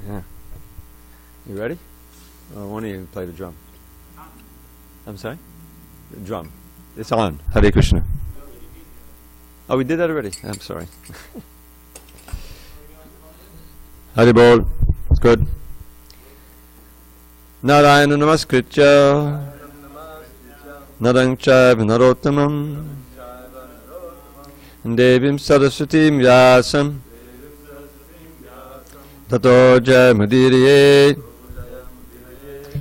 Yeah. You ready? One of you play the drum. I'm sorry? The drum. It's on. Hare Krishna. Oh, we did that already? I'm sorry. Hare Bol. It's good. Narayana Namaskritya Narang Chaiva Narottamam Devim Saraswatim Vyasam Tato Jayamudiriye.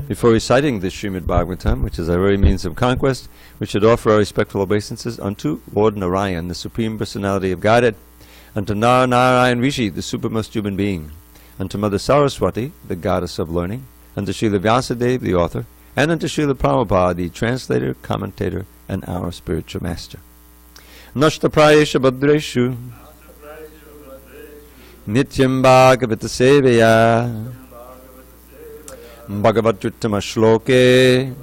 Before reciting this Srimad Bhagavatam, which is our very means of conquest, we should offer our respectful obeisances unto Lord Narayan, the Supreme Personality of Godhead, unto Narayan Rishi, the supermost human being, unto Mother Saraswati, the Goddess of Learning, unto Srila Vyasadeva, the author, and unto Srila Prabhupada, the translator, commentator, and our spiritual master. Nashta Prayesha Bhadreshu Nityam Bhagavata Sevaya Bhagavatyuttama Shloke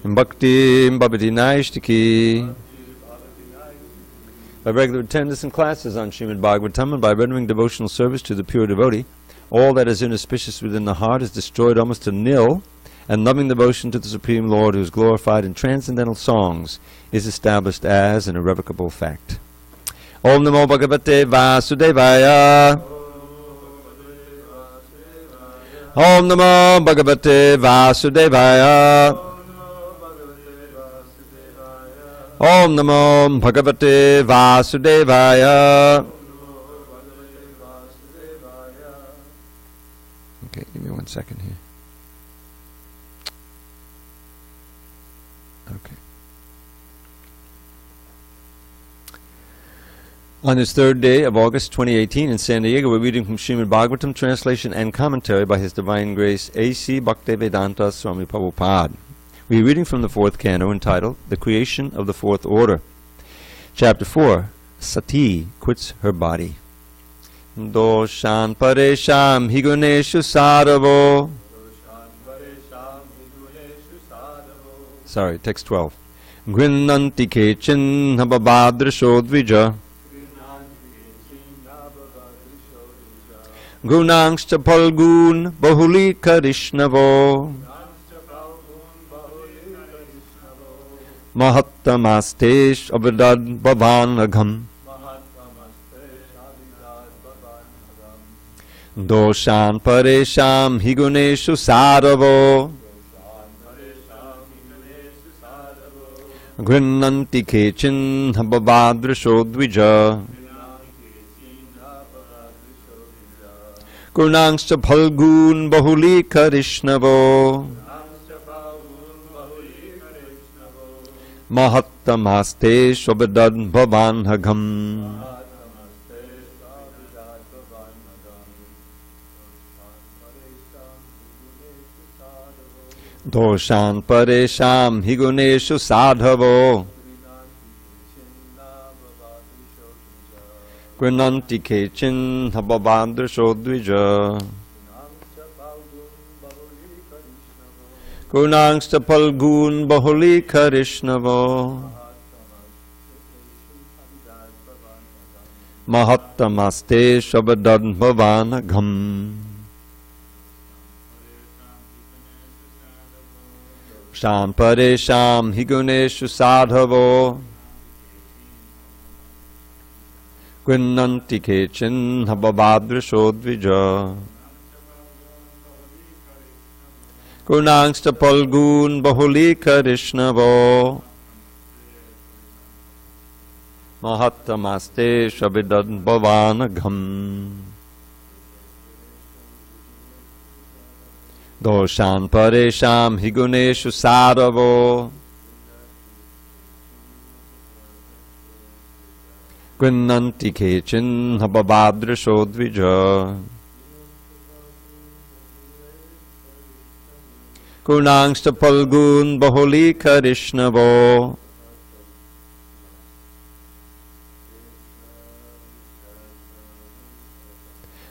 Bhakti Bhavati Naishtiki. By regular attendance in classes on Srimad Bhagavatam and by rendering devotional service to the pure devotee, all that is inauspicious within the heart is destroyed almost to nil, and loving devotion to the Supreme Lord, who is glorified in transcendental songs, is established as an irrevocable fact. Om Namo Bhagavate Vasudevaya. Om Namo Bhagavate Vasudevaya. Om Namo Bhagavate Vasudevaya. Okay, give me 1 second here. Okay. On this third day of August 2018 in SanDiego, we're reading from Srimad Bhagavatam, translation and commentary by His Divine Grace A.C. Bhaktivedanta Swami Prabhupada. We're reading from the fourth canto entitled The Creation of the Fourth Order. Chapter 4, Sati quits her body. Doshan paresham higuneshu sadavo. Sorry, text 12. Grinnanti kechin hababadrisho dvija. Gunangscha palgun bahuli karishnavo. Mahattamastesh avidad bhavanagam. Doshan paresham higuneshu sadavo. Grinnanti kechin habavadrisho dvija. Gunangscha phalgun bahuli karishnavo. Mahattamaste shobadad bhavanagam. Doshan paresham higuneshu sadhavo. Grinanti kechin habavadrisho dvija. Gunangscha palgun bahuli karishnavo. Mahattamaste shabadad bhavanagam. Sham paresham higuneshu sadhavo. Grinnanti kechin habavadrisho dvija. Gunangscha palgun bahuli karishnavo. Mahattamaste shabidad bhavanagam. Doshan paresham higuneshu sadhavo. Grinnanti kechin habavadrisho dvija. Gunangscha palgun bahuli karishnavo.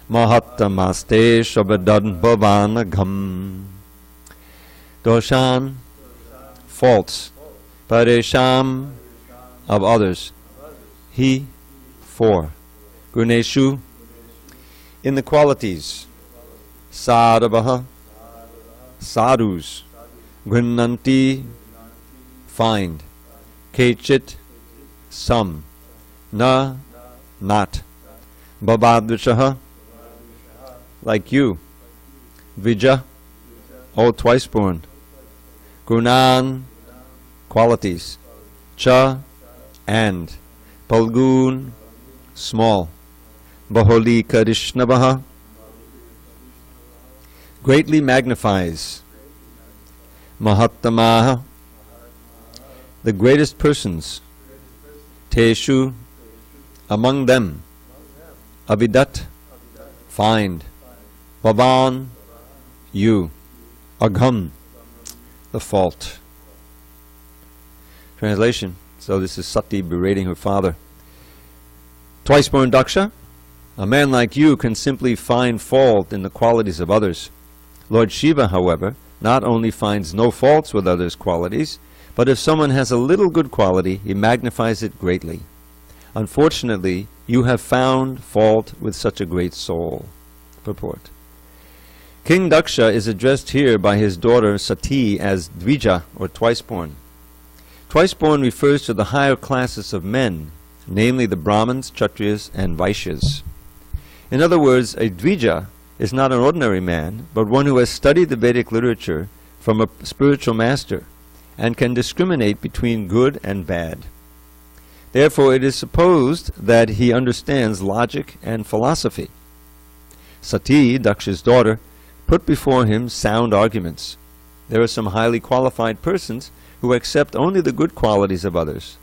Mahattamaste shabadad bhavanagam. Doshan, faults. Paresham, of others. He, for. Guneshu, in the qualities. Sadhavaha, sadhus. Grinnanti, find. Kechit, some. Na, not. Bhavadvishaha, like you. Vija, oh twice born. Gunan, qualities. Cha, and. Palgun, small. Baholi Karishnavaha, greatly magnifies. Mahattamaha, the greatest persons. Teshu, among them. Avidat, find. Bhavan, you. Agham, the fault. Translation. So this is Sati berating her father. Twice born Daksha, a man like you can simply find fault in the qualities of others. Lord Shiva, however, not only finds no faults with others' qualities, but if someone has a little good quality, he magnifies it greatly. Unfortunately, you have found fault with such a great soul. Purport. King Daksha is addressed here by his daughter Sati as Dvija, or twice born. Twice born refers to the higher classes of men, namely the Brahmins, Kshatriyas, and Vaishyas. In other words, a Dvija is not an ordinary man, but one who has studied the Vedic literature from a spiritual master and can discriminate between good and bad. Therefore, it is supposed that he understands logic and philosophy. Sati, Daksha's daughter, put before him sound arguments. There are some highly qualified persons who accept only the good qualities of others.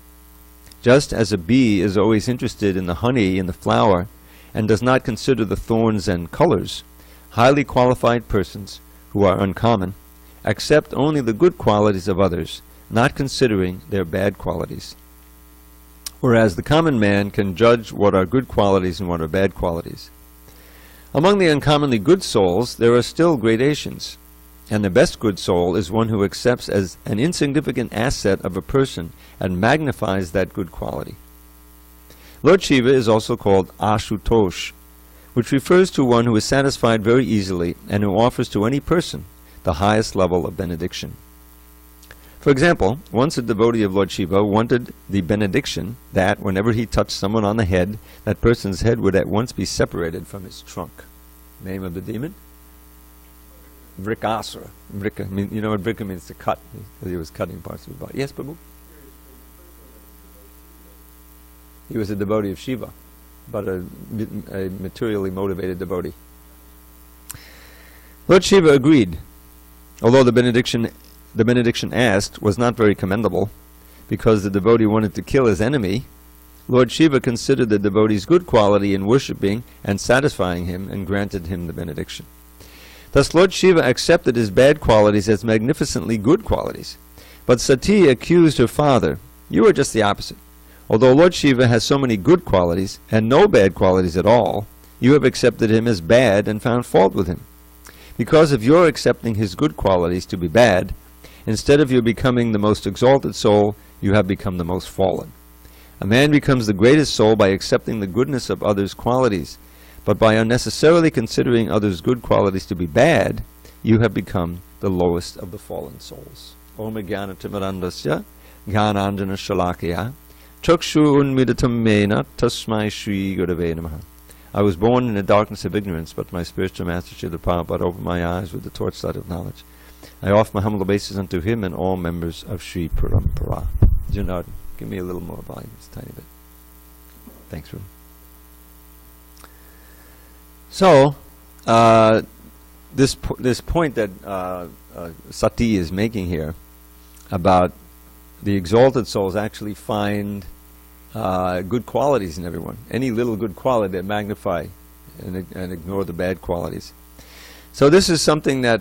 Just as a bee is always interested in the honey in the flower and does not consider the thorns and colors, highly qualified persons, who are uncommon, accept only the good qualities of others, not considering their bad qualities. Whereas the common man can judge what are good qualities and what are bad qualities. Among the uncommonly good souls, there are still gradations. And the best good soul is one who accepts as an insignificant asset of a person and magnifies that good quality. Lord Shiva is also called Ashutosh, which refers to one who is satisfied very easily and who offers to any person the highest level of benediction. For example, once a devotee of Lord Shiva wanted the benediction that whenever he touched someone on the head, that person's head would at once be separated from his trunk. Name of the demon? Vrikasura. Vrika, you know what Vrika means, to cut. He was cutting parts of his body. Yes, Prabhu? He was a devotee of Shiva, but a materially motivated devotee. Lord Shiva agreed, although the benediction asked was not very commendable, because the devotee wanted to kill his enemy. Lord Shiva considered the devotee's good quality in worshipping and satisfying him and granted him the benediction. Thus Lord Shiva accepted his bad qualities as magnificently good qualities. But Sati accused her father, "You are just the opposite. Although Lord Shiva has so many good qualities and no bad qualities at all, you have accepted him as bad and found fault with him. Because of your accepting his good qualities to be bad, instead of your becoming the most exalted soul, you have become the most fallen. A man becomes the greatest soul by accepting the goodness of others' qualities, but by unnecessarily considering others' good qualities to be bad, you have become the lowest of the fallen souls." Om Jnana Timirandasya Jnananjana Shalakya Chakshu Unmidatam Mena Tasmai Shri Gurave Namaha. I was born in the darkness of ignorance, but my spiritual master Srila Prabhupada opened my eyes with the torchlight of knowledge. I offer my humble obeisance unto him and all members of Sri Parampara. Junard, give me a little more volume, just a tiny bit. Thanks, Ruth. So, this point that Sati is making here about the exalted souls actually find good qualities in everyone. Any little good quality they magnify and ignore the bad qualities. So this is something that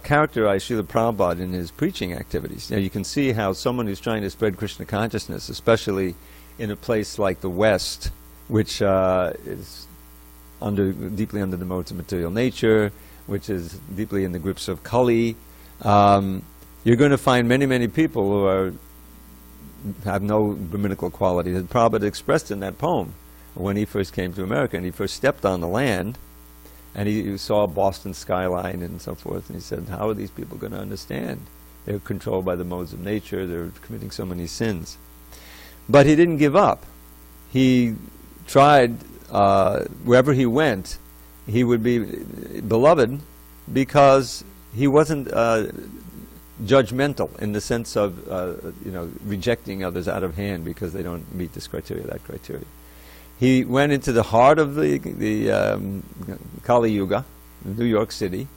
characterized Srila Prabhupada in his preaching activities. Now you can see how someone who's trying to spread Krishna consciousness, especially in a place like the West, which is deeply under the modes of material nature, which is deeply in the grips of Kali, you're going to find many, many people who have no Brahminical qualities. And Prabhupada expressed in that poem when he first came to America and he first stepped on the land. And he saw Boston skyline and so forth, and he said, how are these people going to understand? They're controlled by the modes of nature, they're committing so many sins. But he didn't give up. He tried, wherever he went, he would be beloved because he wasn't judgmental in the sense of rejecting others out of hand because they don't meet this criteria, that criteria. He went into the heart of the Kali Yuga, New York City,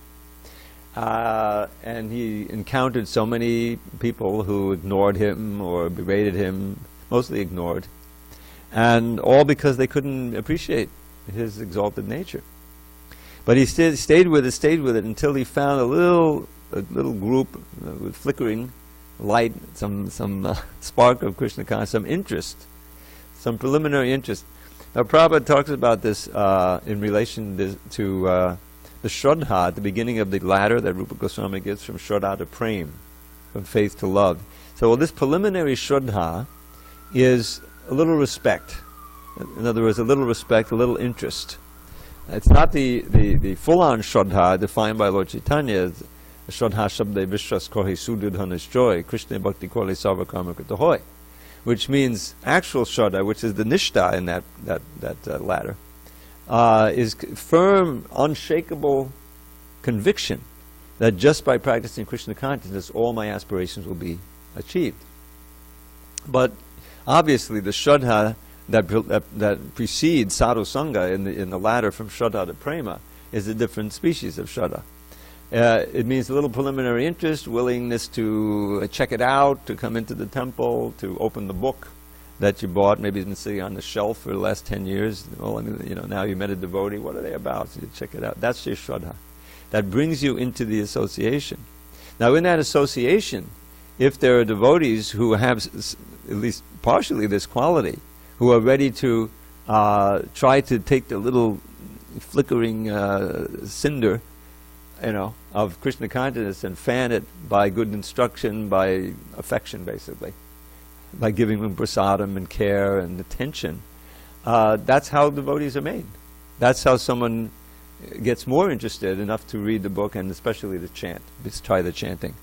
and he encountered so many people who ignored him or berated him, mostly ignored, and all because they couldn't appreciate his exalted nature. But he stayed with it until he found a little group with flickering light, some spark of Krishna consciousness, some interest, some preliminary interest. Now Prabhupada talks about this in relation to the Shraddha at the beginning of the ladder that Rupa Goswami gives, from Shraddha to Prem, from faith to love. So this preliminary Shraddha is a little respect. In other words, a little respect, a little interest. It's not the full-on Shraddha defined by Lord Chaitanya, Shraddha Shabde Vishwas Kohi Sududhanis Joy, Krishna Bhakti Koli Sarvakarma Kritahoy, which means actual Shraddha, which is the Nishta in that ladder, is firm, unshakable conviction that just by practicing Krishna consciousness, all my aspirations will be achieved. But obviously, the Shraddha that precedes Sadhu Sangha in the ladder from Shraddha to Prema is a different species of Shraddha. It means a little preliminary interest, willingness to check it out, to come into the temple, to open the book that you bought. Maybe it's been sitting on the shelf for the last 10 years. Well, now you met a devotee. What are they about? So you check it out. That's your Shraddha. That brings you into the association. Now, in that association, if there are devotees who have at least partially this quality, who are ready to try to take the little flickering cinder, of Krishna consciousness and fan it by good instruction, by affection, basically, by giving them prasadam and care and attention. That's how devotees are made. That's how someone gets more interested enough to read the book and especially to chant. Just try the chanting.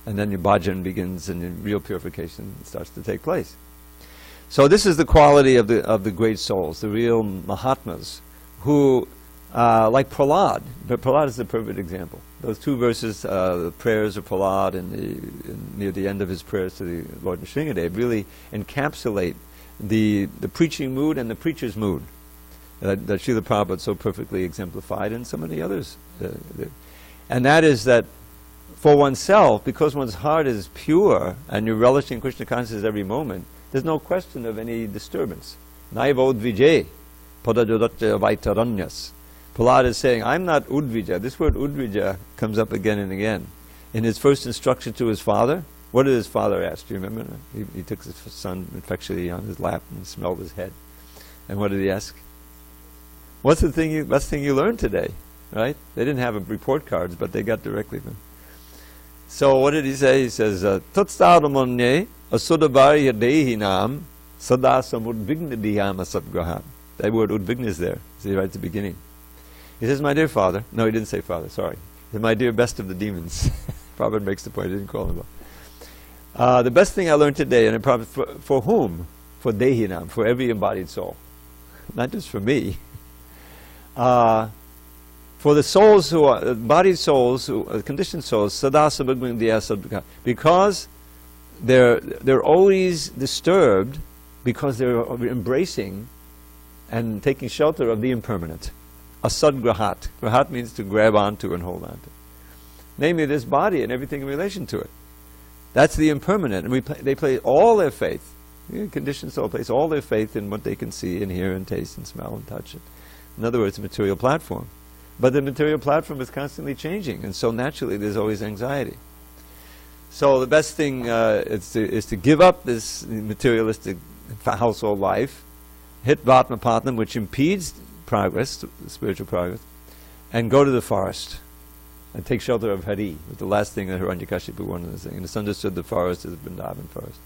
And then your bhajan begins and your real purification starts to take place. So this is the quality of the great souls, the real Mahatmas, who, like Prahlad, but Prahlad is the perfect example. Those two verses, the prayers of Prahlad and near the end of his prayers to the Lord Nrsingadev, really encapsulate the preaching mood and the preacher's mood that Srila Prabhupada so perfectly exemplified, and so many others. And that is that for oneself, because one's heart is pure and you're relishing Krishna consciousness every moment, there's no question of any disturbance. Naiva udvijay, padajodatya vaitaranyas. Prahlad is saying, I'm not udvija. This word udvija comes up again and again. In his first instruction to his father, what did his father ask? Do you remember? He took his son affectionately on his lap and smelled his head. And what did he ask? What's the best thing you learned today? Right? They didn't have report cards, but they got directly from. So what did he say? He says, Tatstadamonye asudabhari yadehinam sada samudvigna dhyama sadgrahat. That word udvigna is there. See right at the beginning. He says, my dear father. No, he didn't say father, sorry. He said, my dear best of the demons. Prabhupada makes the point, he didn't call him up. The best thing I learned today, and for whom? For dehinam, for every embodied soul. Not just for me. For the souls who are, embodied souls, conditioned souls, because they're always disturbed because they're embracing and taking shelter of the impermanent. Asadgrahat. Grahat means to grab onto and hold onto. Namely, this body and everything in relation to it. That's the impermanent. And they place all their faith, conditioned soul place all their faith in what they can see and hear and taste and smell and touch. In other words, a material platform. But the material platform is constantly changing, and so naturally there's always anxiety. So the best thing is to give up this materialistic household life, hit Vatmapatnam, which impedes progress, spiritual progress, and go to the forest and take shelter of Hari, was the last thing that Hiranyakashipu wanted to say. And it's understood the forest is the Vrindavan forest.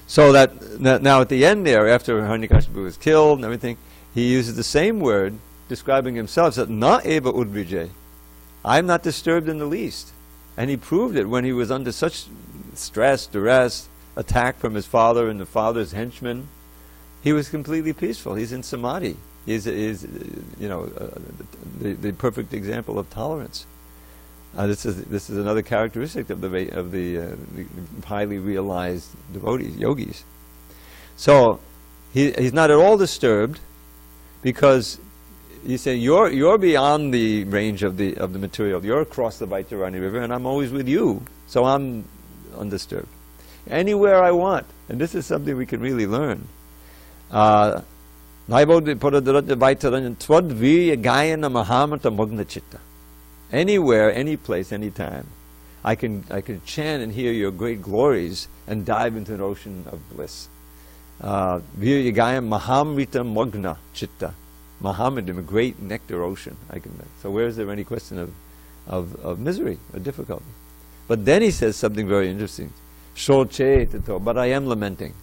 So that now at the end there, after Hiranyakashipu was killed and everything, he uses the same word describing himself, said, "Na eva udvije." I'm not disturbed in the least. And he proved it when he was under such stress, duress, attack from his father and the father's henchmen. He was completely peaceful. He's in samadhi. He's the perfect example of tolerance. This is another characteristic of the highly realized devotees, yogis. So he's not at all disturbed, because you say you're beyond the range of the material. You're across the Vaitarani River, and I'm always with you, so I'm undisturbed. Anywhere I want, and this is something we can really learn. Anywhere, any place, any time, I can chant and hear your great glories and dive into an ocean of bliss. Viryagayam mahamrita magna chitta. Mahamritam, a great nectar ocean. So where is there any question of misery or difficulty? But then he says something very interesting. Shoche tato, but I am lamenting.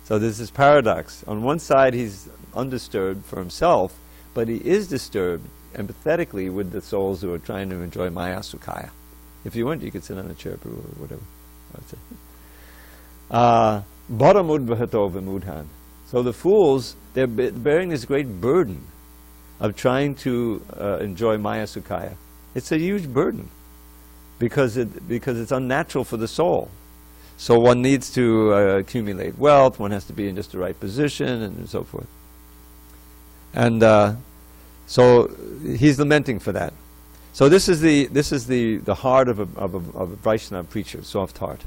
So there's this paradox. On one side he's undisturbed for himself, but he is disturbed empathetically with the souls who are trying to enjoy Maya Sukhaya. If you want, you could sit on a chair or whatever. Bharamudvahato vimudhan. So the fools, they're bearing this great burden of trying to enjoy Maya Sukhaya. It's a huge burden because it's unnatural for the soul. So one needs to accumulate wealth, one has to be in just the right position, and so forth. And so he's lamenting for that. So this is the heart of a Vaishnava preacher, soft heart.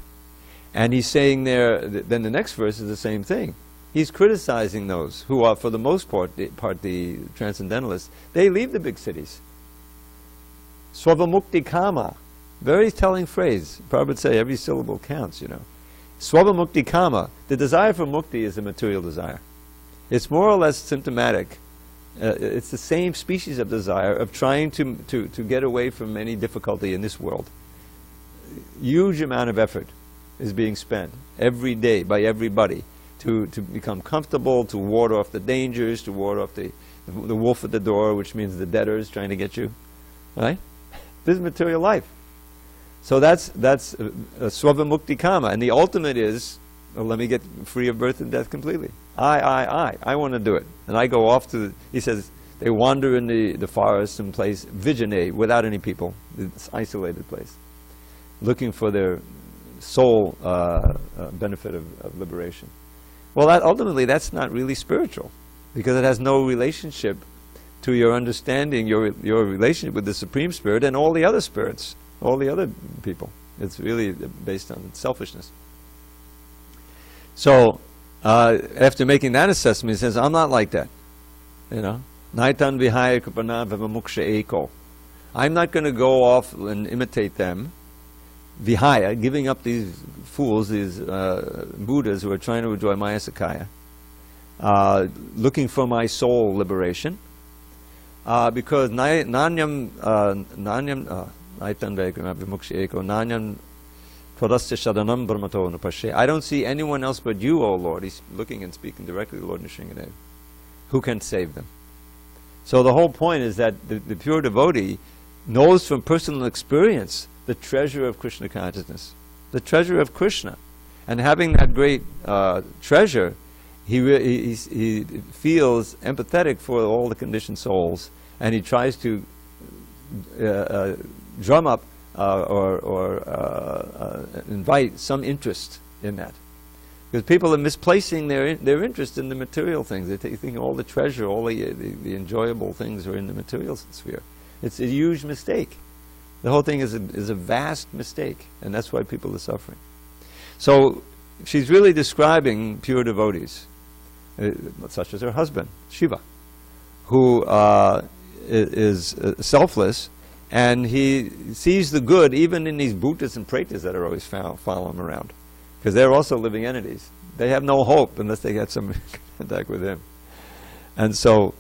And he's saying there, then the next verse is the same thing. He's criticizing those who are, for the most part, the transcendentalists. They leave the big cities. Swavamukti kama. Very telling phrase. Prabhupada would say every syllable counts, Swavamukti kama. The desire for mukti is a material desire. It's more or less symptomatic. It's the same species of desire of trying to get away from any difficulty in this world. Huge amount of effort is being spent every day by everybody to become comfortable, to ward off the dangers, to ward off the wolf at the door, which means the debtors trying to get you. Right? This is material life. So that's Swavamukti kama. And the ultimate is, let me get free of birth and death completely. I want to do it. And I go off to, he says, they wander in the forest someplace, vijane, without any people, this isolated place, looking for their soul benefit of liberation. Well, ultimately that's not really spiritual, because it has no relationship to your understanding, your relationship with the Supreme Spirit and all the other spirits, all the other people. It's really based on selfishness. So, after making that assessment, he says, I'm not like that. Naitan vihaya kupana vivamuksha eko. I'm not going to go off and imitate them. Vihaya, giving up these fools, these Buddhas who are trying to enjoy Maya Sukhaya, looking for my soul liberation. Because nanyam I don't see anyone else but you, O Lord. He's looking and speaking directly to Lord Nrsingadev, who can save them. So the whole point is that the pure devotee knows from personal experience the treasure of Krishna consciousness, the treasure of Krishna. And having that great treasure, he feels empathetic for all the conditioned souls, and he tries to drum up or invite some interest in that. Because people are misplacing their interest in the material things. They think all the treasure, all the enjoyable things are in the material sphere. It's a huge mistake. The whole thing is a vast mistake, and that's why people are suffering. So she's really describing pure devotees, such as her husband, Shiva, who is selfless, and he sees the good even in these bhutas and pretas that are always follow him around, because they're also living entities. They have no hope unless they get some contact with him. And so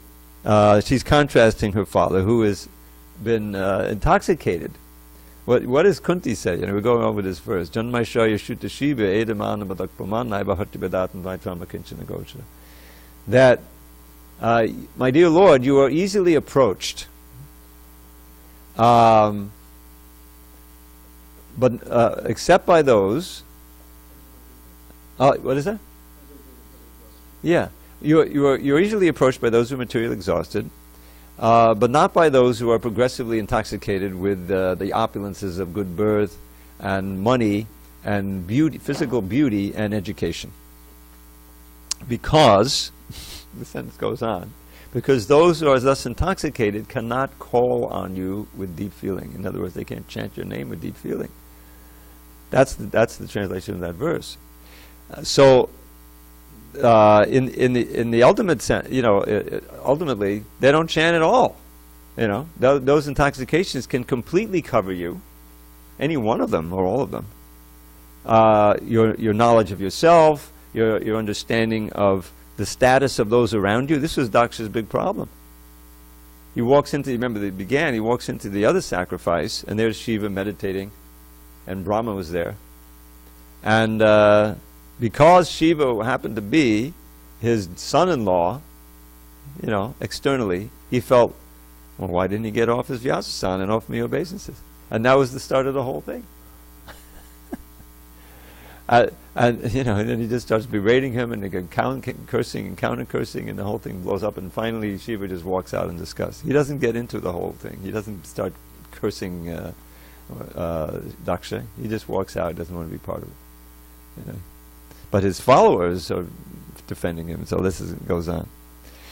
she's contrasting her father, who has been intoxicated. What does Kunti say? We're going over this verse. Janmaishaya Shuta Shiva Edamana Badakpaman Naibahati Bedatan Vaitrama Kinchana Gochara. That my dear Lord, you are easily approached, but except by those. What is that? Yeah, you're easily approached by those who are materially exhausted, but not by those who are progressively intoxicated with the opulences of good birth and money and beauty, physical beauty and education. Because, the sentence goes on, because those who are thus intoxicated cannot call on you with deep feeling. In other words, they can't chant your name with deep feeling. That's the translation of that verse. So, in the ultimate sense, ultimately, they don't chant at all. Those intoxications can completely cover you, any one of them or all of them. Your knowledge of yourself, your understanding of the status of those around you. This was Daksha's big problem. He walks into, remember he walks into the other sacrifice, and there's Shiva meditating, and Brahma was there. And because Shiva happened to be his son-in-law, externally, he felt, well, why didn't he get off his Vyasasan and offer me obeisances? And that was the start of the whole thing. And then he just starts berating him, and again cursing and counter-cursing, and the whole thing blows up, and finally Shiva just walks out in disgust. He doesn't get into the whole thing. He doesn't start cursing Daksha. He just walks out, doesn't want to be part of it. But his followers are defending him, so this goes on.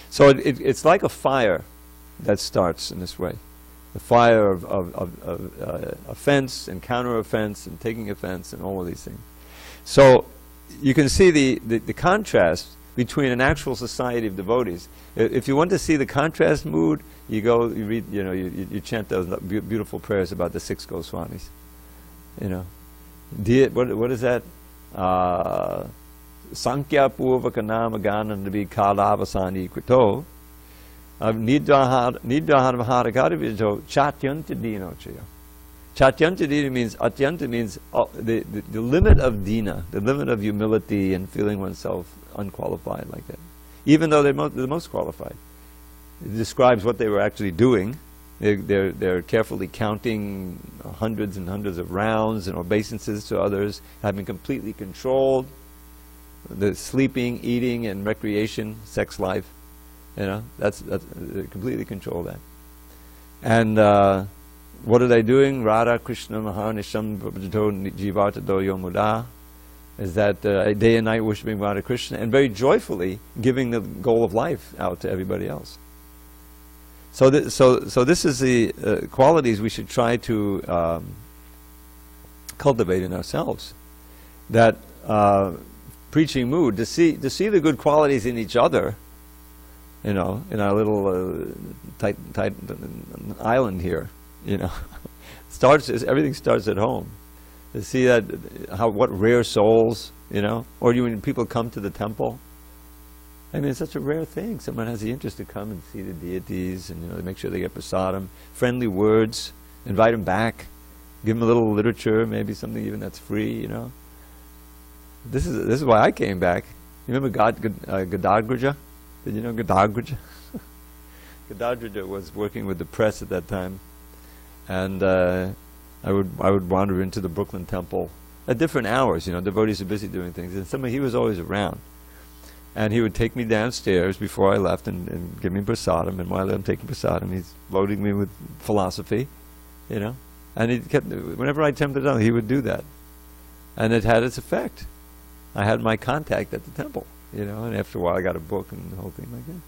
So it's like a fire that starts in this way. The fire of offense and counter-offense and taking offense and all of these things. So you can see the contrast between an actual society of devotees. If you want to see the contrast mood, you go, you read, you chant those beautiful prayers about the 6 Goswamis. What is that? Sankhya Purvaka Nama Gana Nabi Kalavasani Krito Nidahara Vijo Chatyanta Dino Chaya. Chatyanta Dina means, Atyanta means the limit of Dina, the limit of humility and feeling oneself unqualified like that. Even though they're the most qualified. It describes what they were actually doing. They're carefully counting hundreds and hundreds of rounds and obeisances to others, having completely controlled the sleeping, eating, and recreation, sex life. That's completely control that. And what are they doing? Radha Krishna Mahanisham Bhajato Jivata Doyo Muda. Is that day and night worshipping Radha Krishna and very joyfully giving the goal of life out to everybody else. So this is the qualities we should try to cultivate in ourselves. That preaching mood, to see the good qualities in each other, in our little tight island here. Everything starts at home. To see that what rare souls, or when people come to the temple. I mean, it's such a rare thing. Someone has the interest to come and see the deities, and make sure they get prasadam, friendly words, invite them back, give them a little literature, maybe something even that's free. This is why I came back. You remember Gadagraja? Did you know Gadagraja? Gadagraja was working with the press at that time, and I would wander into the Brooklyn temple at different hours. Devotees are busy doing things, and he was always around. And he would take me downstairs before I left and give me prasadam. And while I'm taking prasadam, he's loading me with philosophy, And he kept, whenever I tempted him, he would do that. And it had its effect. I had my contact at the temple, And after a while, I got a book and the whole thing like that.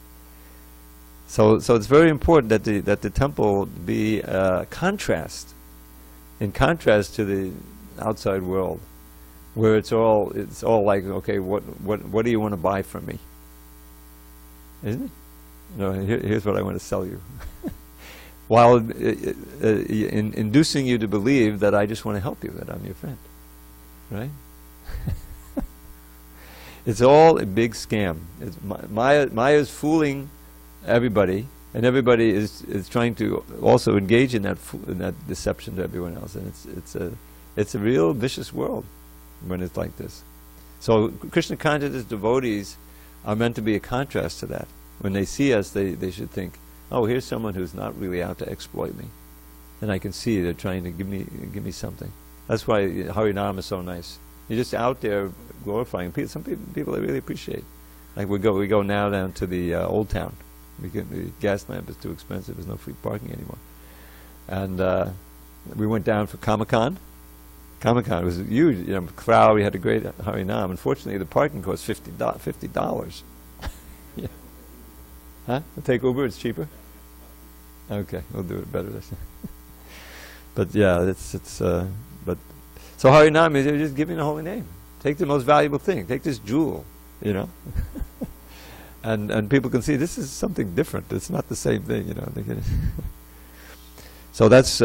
So it's very important that the temple be contrast, in contrast to the outside world, where it's all like, okay, what do you want to buy from me? Isn't it? No, here's what I want to sell you. While inducing you to believe that I just want to help you, that I'm your friend, right? It's all a big scam. Maya's fooling everybody, and everybody is trying to also engage in that deception to everyone else, and it's a real vicious world when it's like this. So Krishna consciousness devotees are meant to be a contrast to that. when they see us, they should think, oh, here's someone who's not really out to exploit me. And I can see they're trying to give me something. That's why Harinam is so nice. You're just out there glorifying people. Some people I really appreciate. Like we go now down to the Old Town. The gas lamp is too expensive. There's no free parking anymore. And we went down for Comic-Con. Comic-Con was a huge, crowd. We had a great Harinam. Unfortunately, the parking cost $50. Yeah. Huh? We'll take Uber. It's cheaper. Okay, we'll do it better. But yeah, but so Harinam is just giving the holy name. Take the most valuable thing. Take this jewel, and people can see this is something different. It's not the same thing, So that's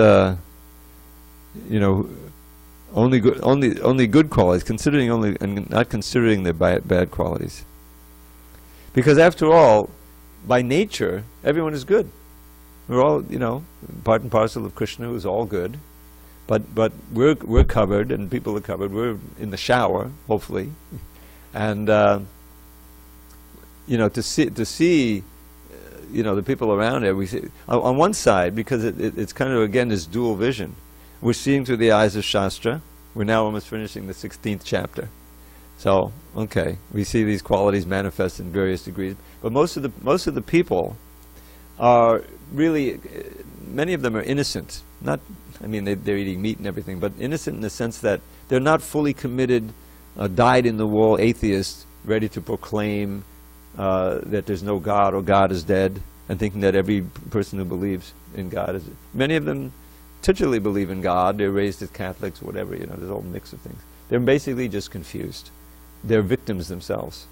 only good qualities, considering only and not considering the bad qualities. Because after all, by nature, everyone is good. We're all, part and parcel of Krishna, who's all good. But we're covered, and people are covered. We're in the shower, hopefully, and to see, the people around there. We see on one side, because it's kind of again this dual vision. We're seeing through the eyes of Shastra. We're now almost finishing the 16th chapter. So okay, we see these qualities manifest in various degrees. But most of the people are really, many of them are innocent. They're eating meat and everything, but innocent in the sense that they're not fully committed, dyed-in-the-wall atheists, ready to proclaim that there's no God or God is dead, and thinking that every person who believes in God is... Many of them titularly believe in God. They're raised as Catholics, whatever, there's a whole mix of things. They're basically just confused. They're victims themselves,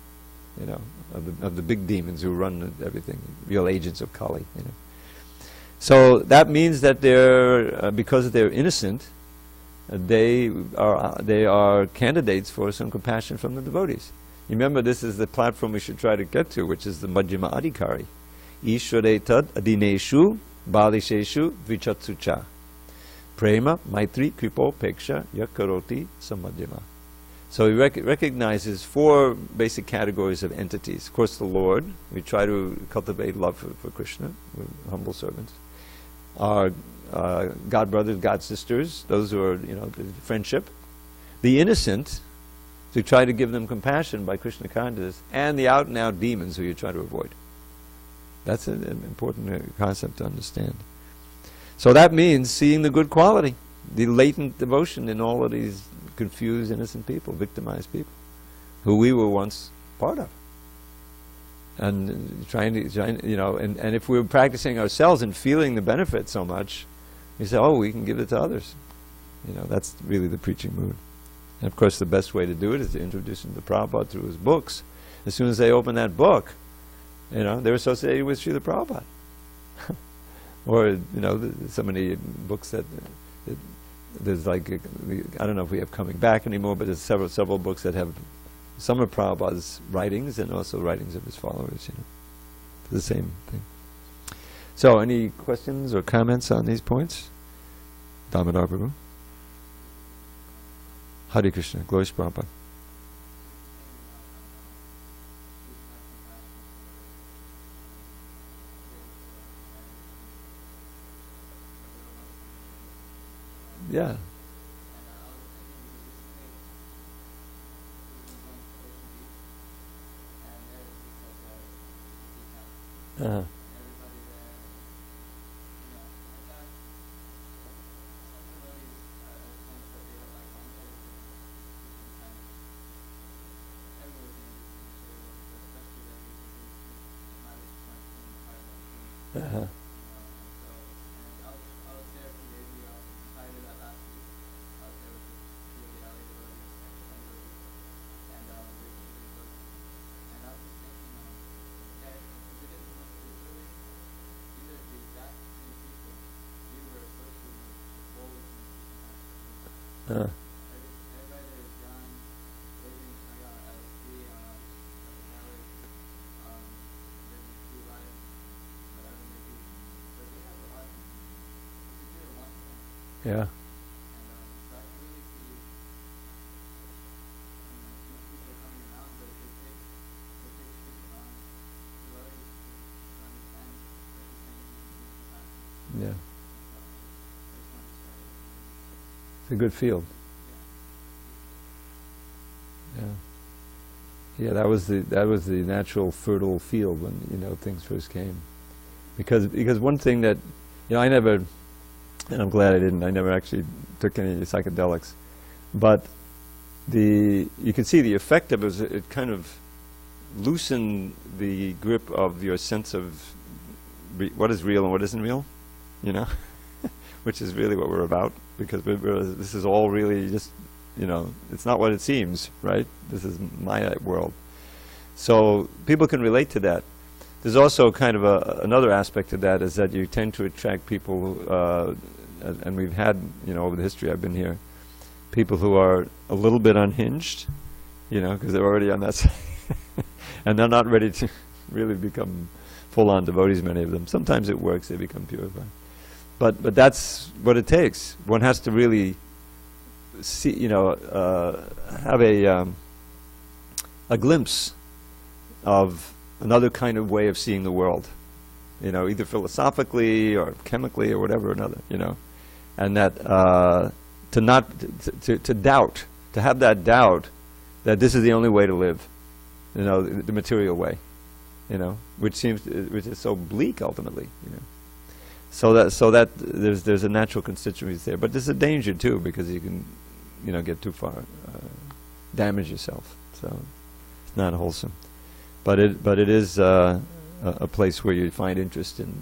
of the big demons who run everything, real agents of Kali, So that means that they're, because they're innocent, they are candidates for some compassion from the devotees. You remember, this is the platform we should try to get to, which is the Majjhima Adhikari. Ishvare tad adineshu balisheshu dvichatsucha. Prema, Maitri, Kripo, Peksha, Yakaroti, Samadhyama. So he recognizes four basic categories of entities. Of course, the Lord. We try to cultivate love for Krishna. We're humble servants. Our God brothers, God sisters, those who are, friendship. The innocent, to try to give them compassion by Krishna consciousness, and the out and out demons who you try to avoid. That's an important concept to understand. So that means seeing the good quality, the latent devotion in all of these confused, innocent people, victimized people, who we were once part of. And trying and if we're practicing ourselves and feeling the benefit so much, we say, oh, we can give it to others. That's really the preaching mood. And of course, the best way to do it is to introduce them to Prabhupada through his books. As soon as they open that book, they're associated with Srila Prabhupada. Or, so many books that there's like, I don't know if we have Coming Back anymore, but there's several books that have some of Prabhupada's writings and also writings of his followers, the same thing. So, any questions or comments on these points? Damodar Prabhu. Hare Krishna, glory to Prabhupada. Yeah. Uh-huh. Uh-huh. Yeah. Yeah. It's a good field. Yeah. Yeah, that was the natural fertile field when, you know, things first came. Because one thing that, you know, I never, and I'm glad I never actually took any psychedelics, but you can see the effect of it was it kind of loosened the grip of your sense of what is real and what isn't real, you know, which is really what we're about, because this is all really just, you know, it's not what it seems, right? This is my world. So people can relate to that. There's also kind of another aspect of that, is that you tend to attract people, and we've had, you know, over the history I've been here, people who are a little bit unhinged, you know, because they're already on that side, and they're not ready to really become full-on devotees, many of them. Sometimes it works, they become purified. But that's what it takes. One has to really see, you know, have a glimpse of another kind of way of seeing the world, you know, either philosophically or chemically or whatever another, you know, and that to doubt, to have that doubt that this is the only way to live, you know, the material way, you know, which is so bleak ultimately, you know. So that there's a natural constituency there, but there's a danger too, because you can, you know, get too far, damage yourself. So it's not wholesome. But it is a place where you find interest in,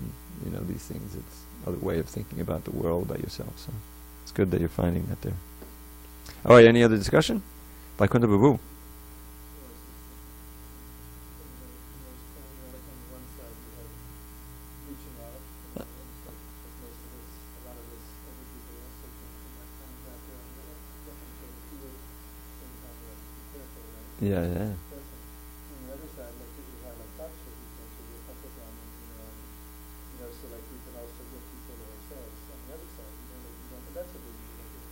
you know, these things. It's another way of thinking about the world, about yourself. So it's good that you're finding that there. All right, any other discussion? Vaikuntha Prabhu. Yeah, yeah.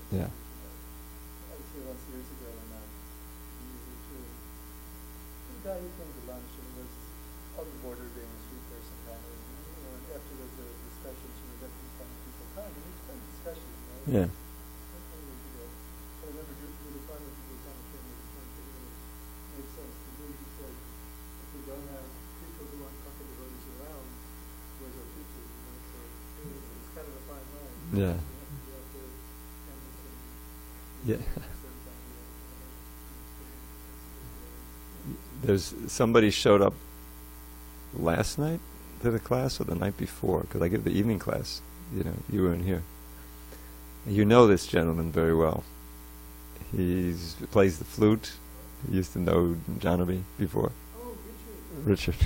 Yeah. Actually, once years ago, when the guy who came to lunch, and he was on the border being a sweet person, kind of, you know, and afterwards there was discussion, so we got these kind of people come, and it's kind of discussion, you know. Yeah. Years ago. I remember the farmer who was on the train, made sense to me. He said, if we don't have people who want fucking devotees around, where's our future, you know? So it's kind of a fine line. Yeah. Yeah. There's somebody showed up last night to the class or the night before, because I give the evening class. You know, you were in here. You know this gentleman very well. He plays the flute. He used to know Janavi before. Oh, Richard.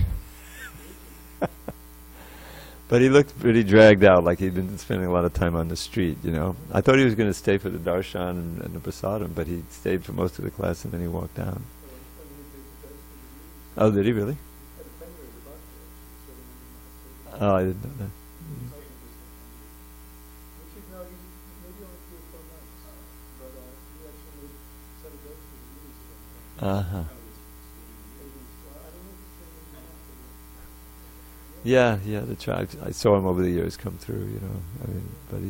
But he looked pretty dragged out, like he'd been spending a lot of time on the street, you know. I thought he was going to stay for the darshan and the prasadam, but he stayed for most of the class and then he walked down. Oh, did he really? Oh, I didn't know that. Uh-huh. Yeah, the tribe. I saw him over the years come through, you know. I mean, but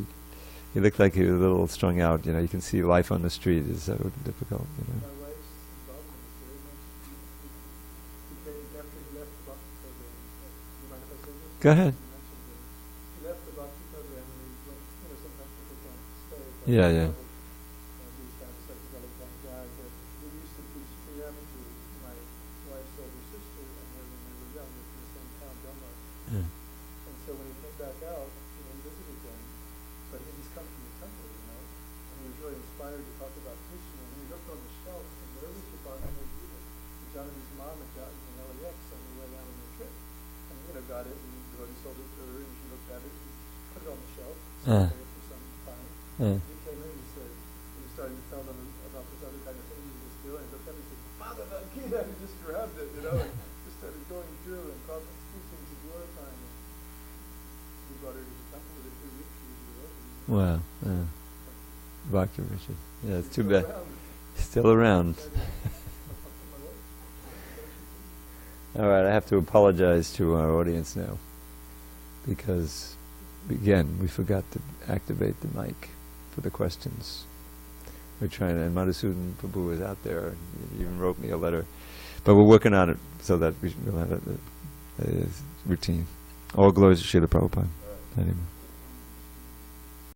he looked like he was a little strung out, you know. You can see life on the street is so difficult, you know. My wife's involvement is very much. He came after he left the bhakti program. You mind if I say this? Go ahead. He left the bhakti program and he went, you know, sometimes people can't stay. Yeah. And these kind of psychedelic kind of guys that we used to teach TM to my wife's older sister, and when they were young, in the same town, Delmar. Yeah. And so when he came back out, you know, he visited them, but he just come from the temple, you know, and he was really inspired to talk about Krishna. And he looked on the shelf, and there was the Bhagavad Gita. Jonathan's mom had gotten an LAX on the way out on the trip, and you know, got it, and he sold it to her, and she looked at it, and put it on the shelf, sat there for some time. He came in and said, he was starting to tell them about this other kind of thing he was doing, but then he said, Bhagavad Gita, and he just grabbed it, you know, and just started going through and called the teachings of glorifying it. We brought her to the temple with her 2 weeks, she was devoted. Wow. Dr. Richard. Yeah, it's too bad. Around. Still around. All right, I have to apologize to our audience now, because again, we forgot to activate the mic for the questions. We're trying to, and Madhusudan Prabhu is out there, and he even wrote me a letter. But we're working on it so that we'll have a routine. All glories to Srila Prabhupada. Anyway.